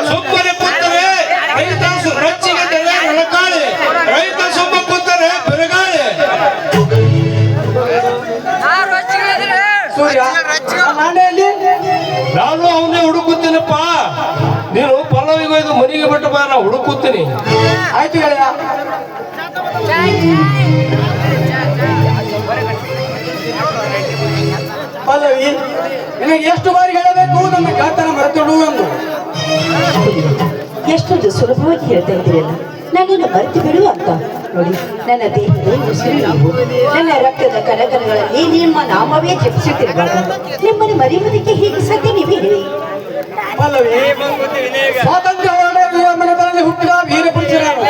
ಸುಮ್ಮನೆ ಕೂತರೆ ರೈತ ರೊಚ್ಚಿಗೆ ತೆರೆ ಮೊಳಕಾಳೆ, ರೈತ ಸುಮ್ಮ ಕೂತರೆ ಬೆರಗಾಳೆ. ನಾನು ಅವನೇ ಹುಡುಕುತ್ತೀನಪ್ಪ, ನೀನು ಪಲ್ಲವಿಗೆ ಒಯ್ದು ಮನೆಗೆ ಬಿಟ್ಟು ಬಾ, ನಾ ಹುಡುಕುತ್ತೀನಿ. ಆಯ್ತು ಗೆಳೆಯ. ಪಲ್ಲವಿ, ನಿನಗೆ ಎಷ್ಟು ಬಾರಿ ಹೇಳಬೇಕು ನಮ್ಮ ಗಾತನ ಮರೆತುಡು ಎಂದು? ಎಷ್ಟೊಂದು ಸುಲಭವಾಗಿ ಹೇಳ್ತಾ ಇದ್ದೀರಲ್ಲ, ನನ್ನನ್ನು ಮರೆತು ಬಿಡು ಅಂತ. ನೋಡಿ, ನನ್ನ ದೇಹದ ಉಸಿರು ನೀವು, ನನ್ನ ರಕ್ತದ ಕಣಕಣಗಳಲ್ಲಿ ನಿಮ್ಮ ನಾಮವೇ ಜಪಿಸುತ್ತಿರುವಾಗ ನಿಮ್ಮನ್ನು ಮರೆಯುವುದಕ್ಕೆ ಹೇಗೆ ಸಾಧ್ಯ, ನೀವೇ ಹೇಳಿ. ಪಲ್ಲವಿ, ಸ್ವಾತಂತ್ರ್ಯ ಹೋರಾಟದ ಮನೆತನದಲ್ಲಿ ಹುಟ್ಟಿದ ವೀರಪುರುಷ ನಾನು.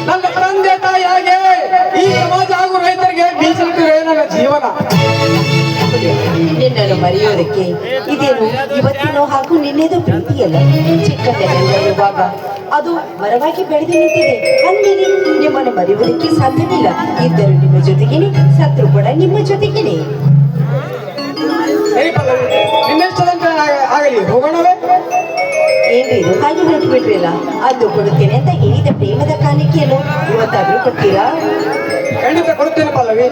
ನನ್ನ ತಂದೆ ತಾಯಿಯಾಗೆ ಈ ಸಮಾಜ ಹಾಗೂ ರೈತರಿಗೆ ಮೀಸಲಿಟ್ಟಿದೆ ನನ್ನ ಜೀವನ. ನಿನ್ನನ್ನು ಮರೆಯೋದಕ್ಕೆ ಇದೇನು ಇವತ್ತಿನೋ ಹಾಗೂ ನಿನ್ನೆದು ಪ್ರೀತಿಯಲ್ಲ. ಚಿಕ್ಕಂದಿರುವಾಗ ಅದು ಮರವಾಗಿ ಬೆಳೆದು ನಿಂತಿದೆ. ಅಂದೇನೆ ನಿಮ್ಮನ್ನು ಮರೆಯುವುದಕ್ಕೆ ಸಾಧ್ಯವಿಲ್ಲ. ಇದ್ದರು ನಿಮ್ಮ ಜೊತೆಗೇನೆ, ಸತ್ರು ಕೂಡ ನಿಮ್ಮ ಜೊತೆಗೇನೆ. ಸರಿ ಪಲ್ಲವಿ, ನಿನ್ನೆಷ್ಟದಂತೆ ಆಗಲಿ, ಹೋಗೋಣವೇ? ಏನ್ರಿ ಇದು ಹಾಗೆ ಹೊರಟು ಬಿಟ್ರಿಲ್ಲ? ಅದು ಕೊಡುತ್ತೇನೆ ಅಂತ ಹೇಳಿದ ಪ್ರೇಮದ ಕಾಣಿಕೆಯನ್ನು ಇವತ್ತಾದ್ರೂ ಕೊಡ್ತೀರಾ? ಖಂಡಿತ ಕೊಡುತ್ತೇನೆ ಪಲ್ಲವಿ.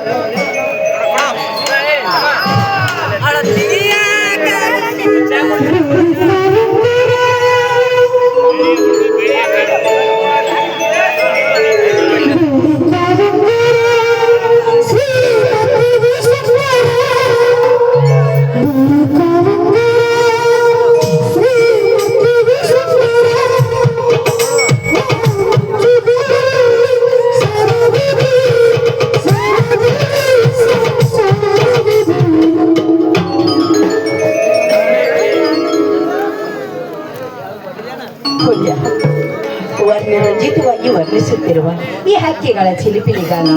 ವರ್ಣರಂಜಿತವಾಗಿ ವರ್ಣಿಸುತ್ತಿರುವ ಈ ಹಕ್ಕಿಗಳ ಚಿಲಿಪಿಲಿಗಾನ,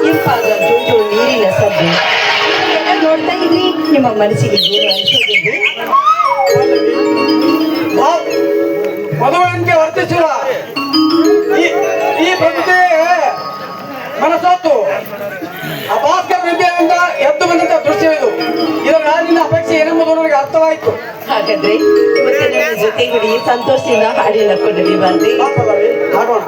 ಇಂಪಾದ ಜುಂಜು ನೀರಿನ ಸದ್ದು ಎಲ್ಲ ನೋಡ್ತಾ ಇದ್ರಿ, ನಿಮ್ಮ ಮನಸ್ಸಿಗೆ ಏನು ಅನಿಸೋದಿದೆ? ಮದುವೆಯಂತೆ ವರ್ತಿಸಿಲ್ಲ ಈ ಪ್ರಕೃತಿ ಮನಸ್ಸೊತ್ತು ಆ ಭಾಸ್ಕರ ವಿದ್ಯೆಯಿಂದ ಎದ್ದು ಬಂದಂತ ದೃಶ್ಯವಿದು. ಇದರ ನಾಡಿನ ಅಪೇಕ್ಷೆ ಏನೆಂಬುದು ನನಗೆ ಅರ್ಥವಾಯಿತು. ಹಾಗಾದ್ರೆ ಮತ್ತೆ ನನ್ನ ಜೊತೆಗೂಡಿ ಸಂತೋಷದಿಂದ ಹಾಡಿನ ಕೊಂಡವಿ ಬಂದೆ. ಆಗೋಣ.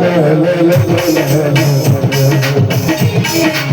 la la la la la la.